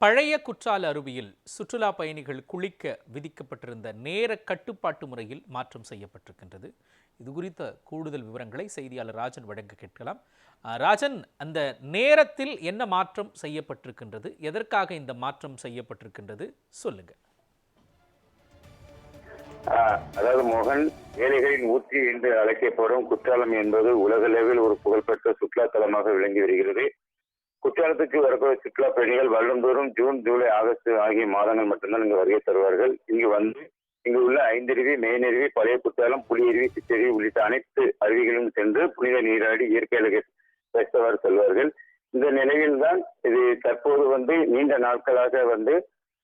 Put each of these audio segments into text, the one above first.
பழைய குற்றால அருவியில் சுற்றுலா பயணிகள் குளிக்க விதிக்கப்பட்டிருந்த நேர கட்டுப்பாட்டு முறையில் மாற்றம் செய்யப்பட்டிருக்கின்றது. இது குறித்த கூடுதல் விவரங்களை செய்தியாளர் ராஜன் வழங்க கேட்கலாம். ராஜன், அந்த நேரத்தில் என்ன மாற்றம் செய்யப்பட்டிருக்கின்றது, எதற்காக இந்த மாற்றம் செய்யப்பட்டிருக்கின்றது, சொல்லுங்க. அதாவது மோகன், ஏழைகளின் ஊற்றி என்று அழைக்கப்படும் குற்றாலம் என்பது உலகளவில் ஒரு புகழ்பெற்ற சுற்றுலா தலமாக விளங்கி வருகிறது. குற்றாலத்துக்கு வரக்கூடிய சுற்றுலா பயணிகள் வருடந்தோறும் ஜூன், ஜூலை, ஆகஸ்ட் ஆகிய மாதங்கள் மட்டும்தான் இங்கு வருகை தருவார்கள். இங்கு வந்து இங்கு உள்ள ஐந்தருவி, மெயினருவி, பழைய குற்றாலம், புலியருவி, சிற்றருவி உள்ளிட்ட அனைத்து அருவிகளும் சென்று புனித நீராடி இயற்கை அழகை ரசித்தவாறு செல்வார்கள். இந்த நிலையில்தான் இது தற்போது நீண்ட நாட்களாக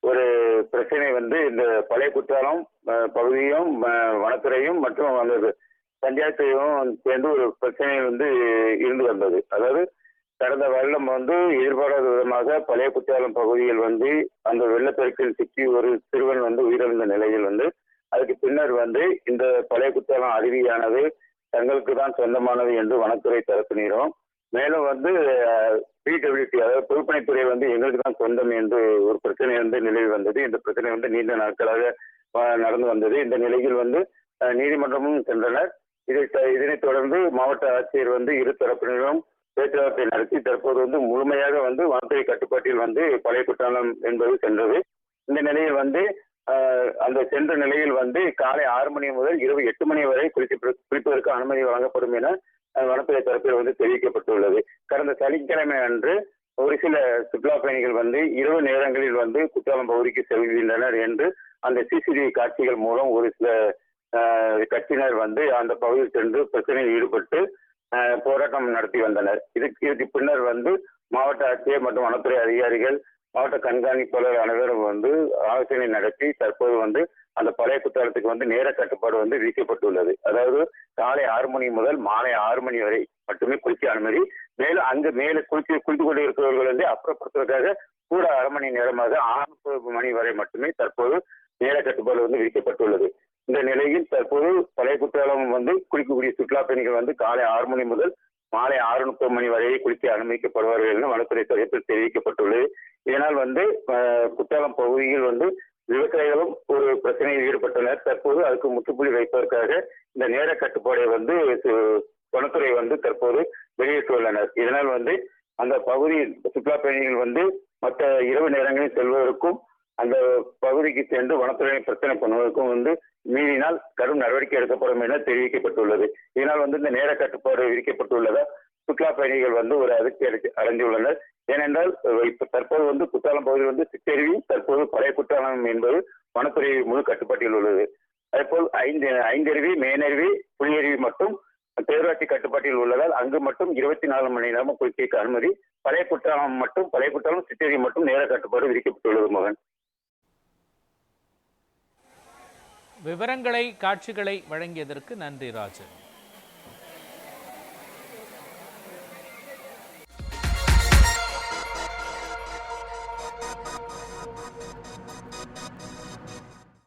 ஒரு பிரச்சனை இந்த பழைய குற்றாலம் பகுதியும் வனத்துறையும் மற்றும் அந்த பஞ்சாயத்தையும் சேர்ந்து ஒரு பிரச்சனை இருந்து வந்தது. அதாவது கடந்த வருடம் எதிர்பாராத விதமாக பழைய குற்றாலம் பகுதியில் அந்த வெள்ளப்பெருக்கில் சிக்கி ஒரு சிறுவன் உயிரிழந்த நிலையில் அதுக்கு பின்னர் இந்த பழைய குற்றாலம் அருவியானது தங்களுக்கு தான் சொந்தமானது என்று வனத்துறை தரப்பினரும், மேலும் பிடபிள்யூடி அதாவது பொதுப்பணித்துறை எங்களுக்கு தான் சொந்தம் என்று ஒரு பிரச்சனை நிலவி வந்தது. இந்த பிரச்சனை நீண்ட நாட்களாக நடந்து வந்தது. இந்த நிலையில் நீதிமன்றமும் சென்றனர். இதனைத் தொடர்ந்து மாவட்ட ஆட்சியர் இரு தரப்பினரும் பேச்சுவார்த்தை நடத்தி தற்போது முழுமையாக வனத்துறை கட்டுப்பாட்டில் பழைய குற்றாலம் என்பது சென்றது. இந்த நிலையில் அந்த சென்ற நிலையில் காலை 6 மணி முதல் இரவு 8 மணி வரை குளிப்பதற்கு அனுமதி வழங்கப்படும் என வனத்துறை தரப்பில் தெரிவிக்கப்பட்டுள்ளது. கடந்த சனிக்கிழமை அன்று ஒரு சில சுற்றுலா பயணிகள் இரவு நேரங்களில் குற்றாலம் பகுதிக்கு செல்கின்றனர் என்று அந்த சிசிடிவி காட்சிகள் மூலம் ஒரு சில கட்சியினர் அந்த பகுதியில் சென்று பிரச்சனையில் ஈடுபட்டு போராட்டம் நடத்தி வந்தனர். இதுக்கு பின்னர் மாவட்ட ஆட்சியர் மற்றும் வனத்துறை அதிகாரிகள், மாவட்ட கண்காணிப்பாளர் அனைவரும் ஆலோசனை நடத்தி தற்போது அந்த பழைய குற்றாலத்துக்கு நேர கட்டுப்பாடு விதிக்கப்பட்டுள்ளது. அதாவது காலை 6 மணி முதல் மாலை 6 மணி வரை மட்டுமே குளிக்க அனுமதி. மேலும் அங்கு மேலே குளித்து கொண்டு இருக்கிறவர்கள் அப்புறப்படுத்துவதற்காக கூட அரை மணி நேரமாக 6 மணி வரை மட்டுமே தற்போது நேர கட்டுப்பாடு விதிக்கப்பட்டுள்ளது. இந்த நிலையில் தற்போது பழைய குற்றாலம் குளிக்கக்கூடிய சுற்றுலா பயணிகள் காலை 6 மணி முதல் மாலை 6:30 மணி வரையே குளிக்க அனுமதிக்கப்படுவார்கள் என வனத்துறை தரப்பில் தெரிவிக்கப்பட்டுள்ளது. இதனால் குற்றாலம் பகுதியில் விவசாயிகளும் ஒரு பிரச்சனையில் ஈடுபட்டனர். தற்போது அதுக்கு முற்றுப்புள்ளி வைப்பதற்காக இந்த நேர கட்டுப்பாடை வனத்துறை தற்போது வெளியிட்டுள்ளனர். இதனால் அந்த பகுதி சுற்றுலா பயணிகள் மற்ற இரவு நேரங்களில் செல்வதற்கும் அந்த பகுதிக்கு சென்று வனத்துறை பிரச்சனை பண்ணுவதற்கும் மீறினால் கடும் நடவடிக்கை எடுக்கப்படும் என தெரிவிக்கப்பட்டுள்ளது. இதனால் இந்த நேர கட்டுப்பாடு விதிக்கப்பட்டுள்ளதால் சுற்றுலா பயணிகள் ஒரு அதிர்ச்சி அடைந்துள்ளனர். ஏனென்றால் இப்ப தற்போது குற்றாலம் பகுதியில் சிற்றருவி, தற்போது பழைய குற்றாலம் என்பது வனத்துறை முழு கட்டுப்பாட்டில் உள்ளது. அதேபோல் ஐந்தருவி, மேனருவி, புலியருவி மட்டும் பேரூராட்சி கட்டுப்பாட்டில் உள்ளதால் அங்கு மட்டும் 24 மணி நேரமும் குளிக்க அனுமதி. பழைய குற்றாலம் சிற்றருவி மட்டும் நேர கட்டுப்பாடு விதிக்கப்பட்டுள்ளது. மகன், விவரங்களை, காட்சிகளை வழங்கியதற்கு நன்றி ராஜன்.